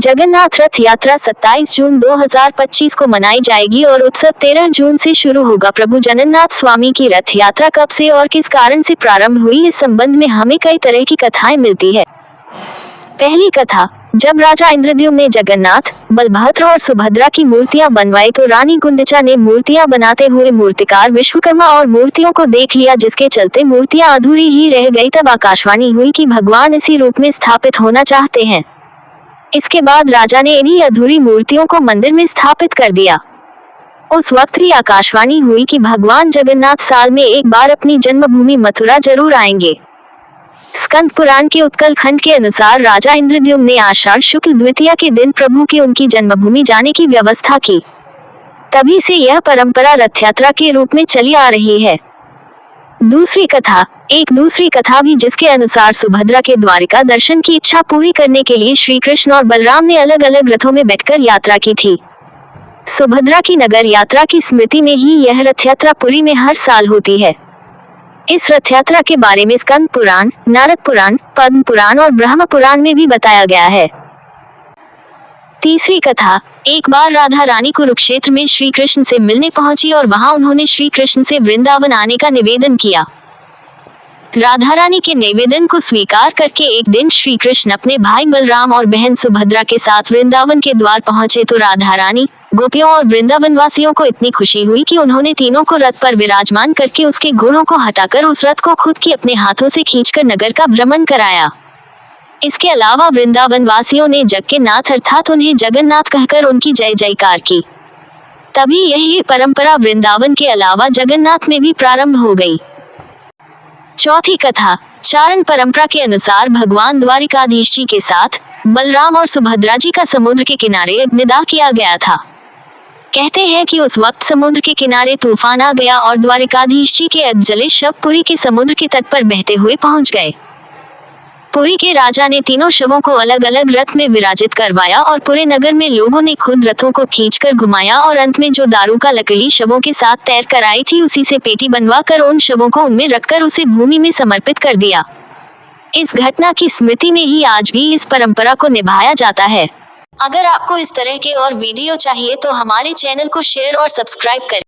जगन्नाथ रथ यात्रा 27 जून 2025 को मनाई जाएगी और उत्सव 13 जून से शुरू होगा। प्रभु जगन्नाथ स्वामी की रथ यात्रा कब से और किस कारण से प्रारंभ हुई, इस संबंध में हमें कई तरह की कथाएं मिलती है। पहली कथा, जब राजा इंद्रद्युम्न ने जगन्नाथ, बलभद्र और सुभद्रा की मूर्तियां बनवाई तो रानी गुंडीचा ने मूर्तियां बनाते हुए मूर्तिकार विश्वकर्मा और मूर्तियों को देख लिया, जिसके चलते मूर्तियां अधूरी ही रह गई। तब आकाशवाणी हुई कि भगवान इसी रूप में स्थापित होना चाहते हैं। इसके बाद राजा ने इन्हीं अधूरी मूर्तियों को मंदिर में स्थापित कर दिया। उस वक्त ही आकाशवाणी हुई कि भगवान जगन्नाथ साल में एक बार अपनी जन्मभूमि मथुरा जरूर आएंगे। स्कंद पुराण के उत्कल खंड के अनुसार राजा इंद्रद्युम्न ने आषाढ़ शुक्ल द्वितीया के दिन प्रभु के उनकी जन्मभूमि जाने की व्यवस्था की। तभी से यह परंपरा रथ यात्रा के रूप में चली आ रही है। दूसरी कथा, एक दूसरी कथा भी जिसके अनुसार सुभद्रा के द्वारिका दर्शन की इच्छा पूरी करने के लिए श्री कृष्ण और बलराम ने अलग अलग रथों में बैठकर यात्रा की थी। सुभद्रा की नगर यात्रा की स्मृति में ही यह रथ यात्रा पुरी में हर साल होती है। इस रथ यात्रा के बारे में स्कंद पुराण, नारद पुराण, पद्म पुराण और ब्रह्म पुराण में भी बताया गया है। तीसरी कथा, एक बार राधा रानी कुरुक्षेत्र में श्री कृष्ण से मिलने पहुंची और वहां उन्होंने श्री कृष्ण से वृंदावन आने का निवेदन किया। राधा रानी के निवेदन को स्वीकार करके एक दिन श्री कृष्ण अपने भाई बलराम और बहन सुभद्रा के साथ वृंदावन के द्वार पहुंचे तो राधा रानी, गोपियों और वृंदावन वासियों को इतनी खुशी हुई कि उन्होंने तीनों को रथ पर विराजमान करके उसके घोड़ों को हटाकर उस रथ को खुद की अपने हाथों से खींचकर नगर का भ्रमण कराया। इसके अलावा वृंदावन वासियों ने जग के नाथ अर्थात उन्हें जगन्नाथ कहकर उनकी जय जयकार की। तभी यही परंपरा वृंदावन के अलावा जगन्नाथ में भी प्रारंभ हो गई। चौथी कथा, चारण परंपरा के अनुसार भगवान द्वारिकाधीश जी के साथ बलराम और सुभद्रा जी का समुद्र के किनारे अग्निदाह किया गया था। कहते हैं कि उस वक्त समुद्र के किनारे तूफान आ गया और द्वारिकाधीश जी के अधजले शव पुरी के समुद्र के तट पर बहते हुए पहुंच गए। पुरी के राजा ने तीनों शवों को अलग अलग रथ में विराजित करवाया और पूरे नगर में लोगों ने खुद रथों को खींचकर घुमाया और अंत में जो दारू का लकड़ी शवों के साथ तैर कर आई थी उसी से पेटी बनवा कर उन शवों को उनमें रखकर उसे भूमि में समर्पित कर दिया। इस घटना की स्मृति में ही आज भी इस परंपरा को निभाया जाता है। अगर आपको इस तरह के और वीडियो चाहिए तो हमारे चैनल को शेयर और सब्सक्राइब करें।